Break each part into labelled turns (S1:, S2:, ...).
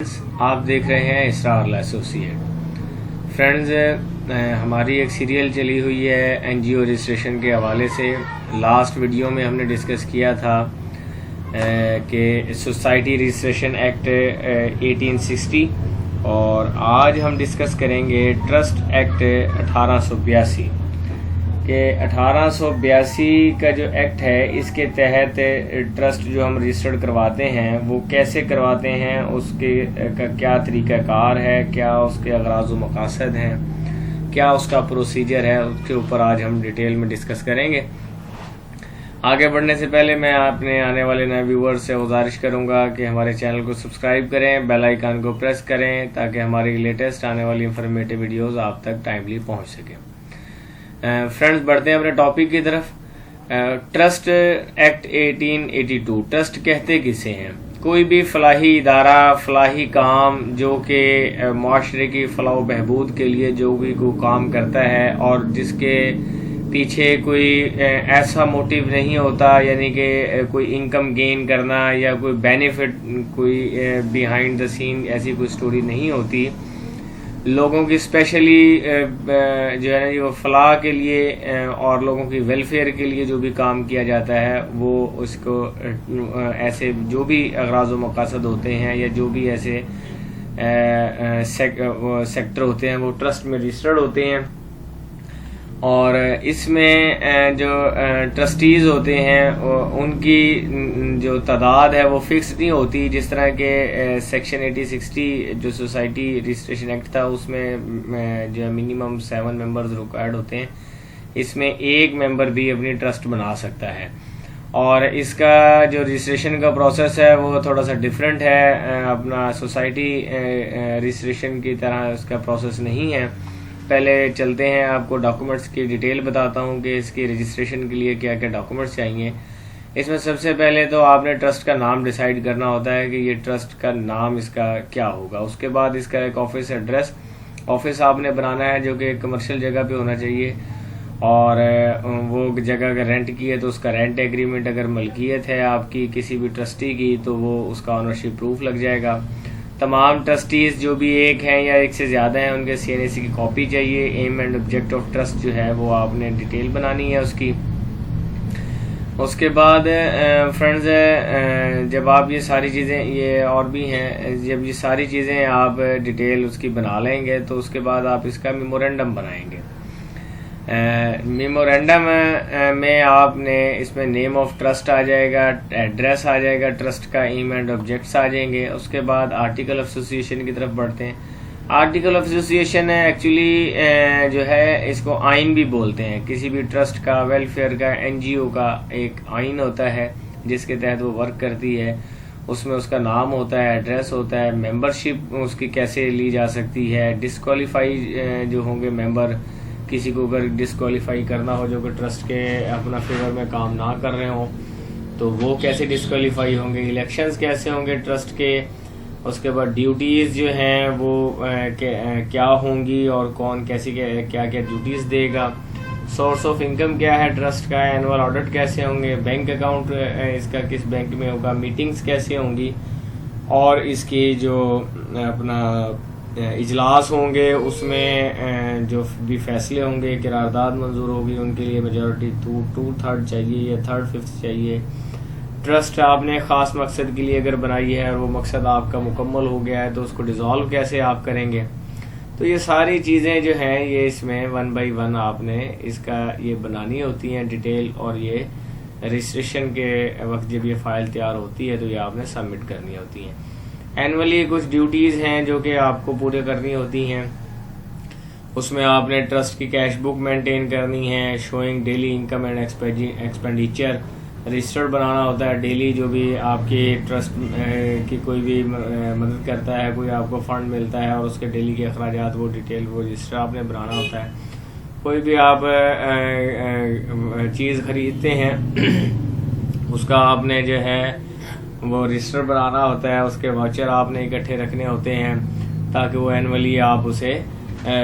S1: Friends, آپ دیکھ رہے ہیں اسرار ایسوسیٹ۔ فرینڈز، ہماری ایک سیریل چلی ہوئی ہے این جی او رجسٹریشن کے حوالے سے۔ لاسٹ ویڈیو میں ہم نے ڈسکس کیا تھا کہ سوسائٹی رجسٹریشن ایکٹ 1860، اور آج ہم ڈسکس کریں گے ٹرسٹ ایکٹ 1882 کہ 1882 کا جو ایکٹ ہے اس کے تحت ٹرسٹ جو ہم رجسٹرڈ کرواتے ہیں وہ کیسے کرواتے ہیں، اس کے کا کیا طریقہ کار ہے، کیا اس کے اغراض و مقاصد ہیں، کیا اس کا پروسیجر ہے، اس کے اوپر آج ہم ڈیٹیل میں ڈسکس کریں گے۔ آگے بڑھنے سے پہلے میں اپنے آنے والے نئے ویورز سے گزارش کروں گا کہ ہمارے چینل کو سبسکرائب کریں، بیل آئیکن کو پریس کریں تاکہ ہماری لیٹسٹ آنے والی انفارمیٹیو ویڈیوز آپ تک ٹائملی پہنچ سکیں۔ فرینڈز، بڑھتے ہیں اپنے ٹاپک کی طرف۔ ٹرسٹ ایکٹ 1882، ٹرسٹ کہتے کسے ہیں؟ کوئی بھی فلاحی ادارہ، فلاحی کام جو کہ معاشرے کی فلاح و بہبود کے لیے جو بھی کوئی کام کرتا ہے اور جس کے پیچھے کوئی ایسا موٹیو نہیں ہوتا، یعنی کہ کوئی انکم گین کرنا یا کوئی بینیفٹ، کوئی بیہائنڈ دا سین ایسی کوئی سٹوری نہیں ہوتی۔ لوگوں کی اسپیشلی جو ہے نا وہ فلاح کے لیے اور لوگوں کی ویلفیئر کے لیے جو بھی کام کیا جاتا ہے وہ اس کو ایسے جو بھی اغراض و مقاصد ہوتے ہیں یا جو بھی ایسے سیکٹر ہوتے ہیں وہ ٹرسٹ میں رجسٹرڈ ہوتے ہیں، اور اس میں جو ٹرسٹیز ہوتے ہیں ان کی جو تعداد ہے وہ فکس نہیں ہوتی۔ جس طرح کہ سیکشن 1860 جو سوسائٹی رجسٹریشن ایکٹ تھا اس میں جو منیمم 7 ممبرز ریکوائرڈ ہوتے ہیں، اس میں ایک ممبر بھی اپنی ٹرسٹ بنا سکتا ہے، اور اس کا جو رجسٹریشن کا پروسیس ہے وہ تھوڑا سا ڈیفرنٹ ہے، اپنا سوسائٹی رجسٹریشن کی طرح اس کا پروسیس نہیں ہے۔ پہلے چلتے ہیں، آپ کو ڈاکومنٹس کی ڈیٹیل بتاتا ہوں کہ اس کی رجسٹریشن کے لیے کیا کیا ڈاکومنٹس چاہیے۔ اس میں سب سے پہلے تو آپ نے ٹرسٹ کا نام ڈیسائیڈ کرنا ہوتا ہے کہ یہ ٹرسٹ کا نام اس کا کیا ہوگا۔ اس کے بعد اس کا ایک آفس ایڈریس، آفس آپ نے بنانا ہے جو کہ کمرشل جگہ پہ ہونا چاہیے، اور وہ جگہ اگر رینٹ کی ہے تو اس کا رینٹ ایگریمنٹ، اگر ملکیت ہے آپ کی کسی بھی ٹرسٹی کی تو وہ اس کا آنرشپ پروف لگ جائے گا۔ تمام ٹرسٹیز جو بھی ایک ہیں یا ایک سے زیادہ ہیں ان کے CNAC کی کاپی چاہیے۔ Aim and object of trust جو ہے وہ آپ نے ڈیٹیل بنانی ہے اس کی۔ اس کے بعد فرینڈز، جب آپ یہ ساری چیزیں، یہ اور بھی ہیں، جب یہ ساری چیزیں آپ ڈیٹیل اس کی بنا لیں گے تو اس کے بعد آپ اس کا میمورینڈم بنائیں گے۔ میمورینڈم میں آپ نے اس میں نیم آف ٹرسٹ آ جائے گا، ایڈریس آ جائے گا ٹرسٹ کا، ایم اینڈ آبجیکٹس آ جائیں گے۔ اس کے بعد آرٹیکل آف ایسوسیشن کی طرف بڑھتے ہیں۔ آرٹیکل آف ایسوسیشن ایکچولی جو ہے اس کو آئین بھی بولتے ہیں۔ کسی بھی ٹرسٹ کا، ویلفیئر کا، NGO کا ایک آئین ہوتا ہے جس کے تحت وہ ورک کرتی ہے۔ اس میں اس کا نام ہوتا ہے، ایڈریس ہوتا ہے، ممبرشپ اس کی کیسے لی جا سکتی ہے، ڈسکوالیفائی جو ہوں گے ممبر، کسی کو اگر ڈسکوالیفائی کرنا ہو جو کہ ٹرسٹ کے اپنا فیور میں کام نہ کر رہے ہوں تو وہ کیسے ڈسکوالیفائی ہوں گے، الیکشنز کیسے ہوں گے ٹرسٹ کے۔ اس کے بعد ڈیوٹیز جو ہیں وہ کیا ہوں گی اور کون کیسی کیا کیا ڈیوٹیز دے گا، سورس آف انکم کیا ہے ٹرسٹ کا، اینول آڈٹ کیسے ہوں گے، بینک اکاؤنٹ اس کا کس بینک میں ہوگا، میٹنگز کیسے ہوں گی، اور اس کی جو اپنا اجلاس ہوں گے اس میں جو بھی فیصلے ہوں گے، قرارداد منظور ہوگی ان کے لیے میجورٹی 2/3 چاہیے یا 3/5 چاہیے۔ ٹرسٹ آپ نے خاص مقصد کے لیے اگر بنائی ہے اور وہ مقصد آپ کا مکمل ہو گیا ہے تو اس کو ڈیزالو کیسے آپ کریں گے۔ تو یہ ساری چیزیں جو ہیں یہ اس میں 1 by 1 آپ نے اس کا یہ بنانی ہوتی ہیں ڈیٹیل، اور یہ رجسٹریشن کے وقت جب یہ فائل تیار ہوتی ہے تو یہ آپ نے سبمٹ کرنی ہوتی ہیں۔ اینولی کچھ ڈیوٹیز ہیں جو کہ آپ کو پورے کرنی ہوتی ہیں۔ اس میں آپ نے ٹرسٹ کی کیش بک مینٹین کرنی ہے، showing daily income and expenditure registered بنانا ہوتا ہے۔ ڈیلی جو بھی آپ کی ٹرسٹ کی کوئی بھی مدد کرتا ہے، کوئی آپ کو فنڈ ملتا ہے اور اس کے ڈیلی کے اخراجات وہ ڈیٹیل وہ رجسٹر آپ نے بنانا ہوتا ہے۔ کوئی بھی آپ چیز خریدتے ہیں اس کا آپ نے جو ہے وہ رجسٹر بنانا ہوتا ہے، اس کے واچر آپ نے اکٹھے رکھنے ہوتے ہیں تاکہ وہ اینولی آپ اسے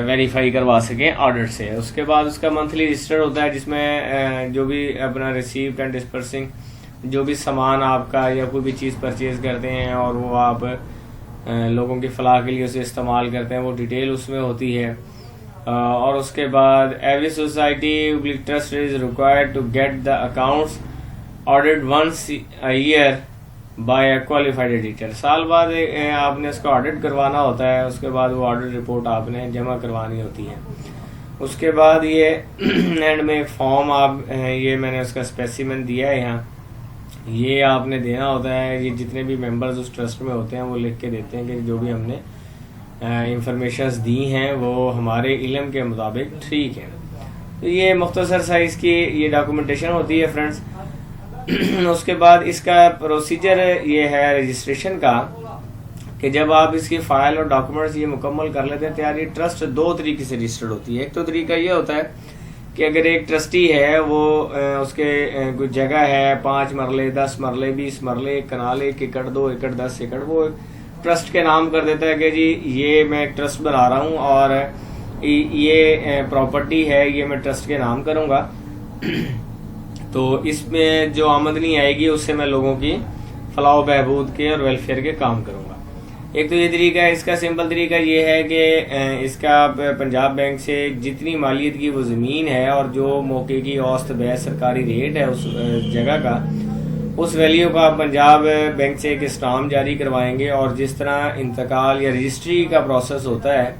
S1: ویریفائی کروا سکیں آڈٹ سے۔ اس کے بعد اس کا منتھلی رجسٹر ہوتا ہے جس میں جو بھی اپنا ریسیوڈ اینڈ ڈسپرسنگ جو بھی سامان آپ کا یا کوئی بھی چیز پرچیز کرتے ہیں اور وہ آپ لوگوں کی فلاح کے لیے اسے استعمال کرتے ہیں، وہ ڈیٹیل اس میں ہوتی ہے. اور اس کے بعد every society trust is required to get the accounts audit once a year by a qualified auditor. سال بعد آپ نے اس کو آڈٹ کروانا ہوتا ہے، اس کے بعد وہ آڈٹ رپورٹ آپ نے جمع کروانی ہوتی ہے. اس کے بعد یہ اینڈ میں ایک فارم آپ یہ میں نے اس کا اسپیسیمن دیا ہے یہاں، یہ آپ نے دینا ہوتا ہے. یہ جتنے بھی ممبرز اس ٹرسٹ میں ہوتے ہیں وہ لکھ کے دیتے ہیں کہ جو بھی ہم نے انفارمیشنز دی ہیں وہ ہمارے علم کے مطابق ٹھیک ہے. تو یہ مختصر سائز کی یہ ڈاکومنٹیشن ہوتی ہے فرینڈز. اس کے بعد اس کا پروسیجر یہ ہے رجسٹریشن کا کہ جب آپ اس کی فائل اور ڈاکومنٹس یہ مکمل کر لیتے ہیں تیار، یہ ٹرسٹ 2 طریقے سے رجسٹرڈ ہوتی ہے. ایک تو طریقہ یہ ہوتا ہے کہ اگر ایک ٹرسٹی ہے وہ اس کے کوئی جگہ ہے 5 مرلے 10 مرلے 20 مرلے، 1 کنال 1 ایکڑ 2 ایکڑ 10 ایکڑ، وہ ٹرسٹ کے نام کر دیتا ہے کہ جی یہ میں ایک ٹرسٹ بنا رہا ہوں اور یہ پراپرٹی ہے، یہ میں ٹرسٹ کے نام کروں گا، تو اس میں جو آمدنی آئے گی اس سے میں لوگوں کی فلاح و بہبود کے اور ویلفیئر کے کام کروں گا. ایک تو یہ طریقہ ہے. اس کا سمپل طریقہ یہ ہے کہ اس کا پنجاب بینک سے جتنی مالیت کی وہ زمین ہے اور جو موقع کی اوسط بیع سرکاری ریٹ ہے اس جگہ کا، اس ویلیو کا پنجاب بینک سے ایک اسٹامپ جاری کروائیں گے. اور جس طرح انتقال یا رجسٹری کا پروسیس ہوتا ہے،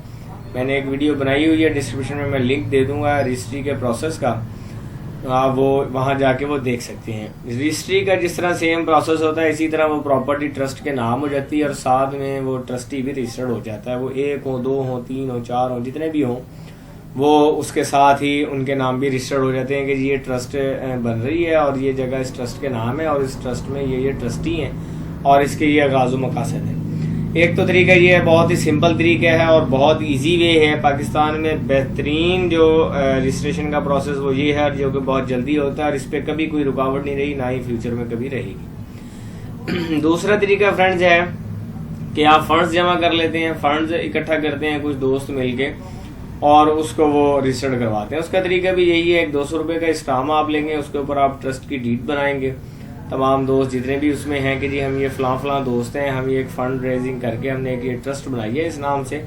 S1: میں نے ایک ویڈیو بنائی ہوئی ہے، ڈسکرپشن میں لنک دے دوں گا رجسٹری کے پروسیس کا، آپ وہ وہاں جا کے وہ دیکھ سکتے ہیں. رجسٹری کا جس طرح سیم پروسیس ہوتا ہے اسی طرح وہ پراپرٹی ٹرسٹ کے نام ہو جاتی ہے اور ساتھ میں وہ ٹرسٹی بھی رجسٹرڈ ہو جاتا ہے. وہ 1 ہو 2 ہو 3 ہو 4 ہو جتنے بھی ہوں وہ اس کے ساتھ ہی ان کے نام بھی رجسٹرڈ ہو جاتے ہیں کہ یہ ٹرسٹ بن رہی ہے اور یہ جگہ اس ٹرسٹ کے نام ہے اور اس ٹرسٹ میں یہ ٹرسٹی ہیں اور اس کے یہ اغراض و مقاصد ہیں. ایک تو طریقہ یہ ہے، بہت ہی سمپل طریقہ ہے اور بہت ایزی وے ہے. پاکستان میں بہترین جو رجسٹریشن کا پروسیس وہ یہ ہے جو کہ بہت جلدی ہوتا ہے اور اس پہ کبھی کوئی رکاوٹ نہیں رہی، نہ ہی فیوچر میں کبھی رہے گی. دوسرا طریقہ فرینڈز ہے کہ آپ فنڈز جمع کر لیتے ہیں، فنڈز اکٹھا کرتے ہیں کچھ دوست مل کے اور اس کو وہ رجسٹرڈ کرواتے ہیں. اس کا طریقہ بھی یہی ہے، ایک 200 روپے کا اسٹامپ آپ لیں گے، اس کے اوپر آپ ٹرسٹ کی ڈیٹ بنائیں گے. تمام دوست جتنے بھی اس میں ہیں کہ جی ہم یہ فلاں دوست ہیں، ہم یہ ایک فنڈ ریزنگ کر کے ہم نے ایک یہ ٹرسٹ بنائی ہے اس نام سے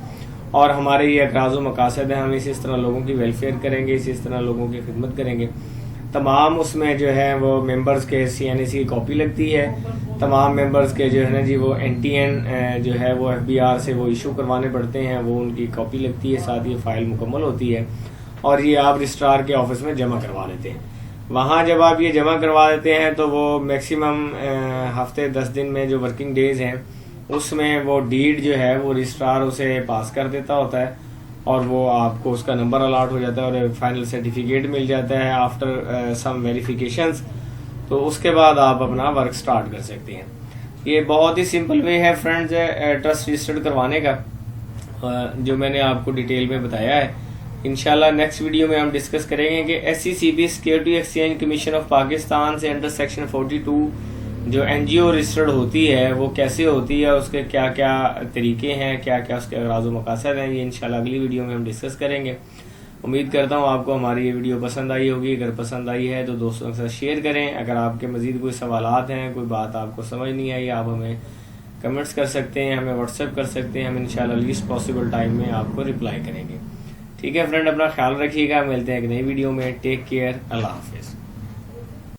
S1: اور ہمارے یہ اغراض و مقاصد ہیں، ہم اس طرح لوگوں کی ویلفیئر کریں گے، اس طرح لوگوں کی خدمت کریں گے. تمام اس میں جو ہے وہ ممبرز کے CNAC کی کاپی لگتی ہے. تمام ممبرز کے جو ہے نا جی وہ NTN جو ہے وہ FBR سے وہ ایشو کروانے پڑتے ہیں، وہ ان کی کاپی لگتی ہے، ساتھ یہ فائل مکمل ہوتی ہے اور یہ آپ رجسٹرار کے آفس میں جمع کروا لیتے ہیں. وہاں جب آپ یہ جمع کروا دیتے ہیں تو وہ میکسیمم ہفتے 10 دن میں جو ورکنگ ڈیز ہیں اس میں وہ ڈیڈ جو ہے وہ رجسٹرار اسے پاس کر دیتا ہوتا ہے اور وہ آپ کو اس کا نمبر الاٹ ہو جاتا ہے اور فائنل سرٹیفکیٹ مل جاتا ہے آفٹر سم ویریفیکیشنز. تو اس کے بعد آپ اپنا ورک سٹارٹ کر سکتے ہیں. یہ بہت ہی سمپل وے ہے فرینڈز ٹرسٹ رجسٹرڈ کروانے کا جو میں نے آپ کو ڈیٹیل میں بتایا ہے. انشاءاللہ نیکسٹ ویڈیو میں ہم ڈسکس کریں گے کہ SCCB security exchange commission of Pakistan سے انڈر سیکشن 42 جو NGO رجسٹرڈ ہوتی ہے وہ کیسے ہوتی ہے، اس کے کیا کیا طریقے ہیں، کیا کیا اس کے اغراض و مقاصد ہیں. یہ انشاءاللہ اگلی ویڈیو میں ہم ڈسکس کریں گے. امید کرتا ہوں آپ کو ہماری یہ ویڈیو پسند آئی ہوگی. اگر پسند آئی ہے تو دوستوں کے ساتھ شیئر کریں. اگر آپ کے مزید کوئی سوالات ہیں، کوئی بات آپ کو سمجھ نہیں آئی، آپ ہمیں کمنٹس کر سکتے ہیں، ہمیں واٹس ایپ کر سکتے ہیں. ہم انشاءاللہ لیسٹ پاسبل ٹائم میں آپ کو رپلائی کریں گے. ٹھیک ہے فرینڈ، اپنا خیال رکھیے گا. ملتے ہیں ایک نئی ویڈیو میں. Take care. اللہ حافظ.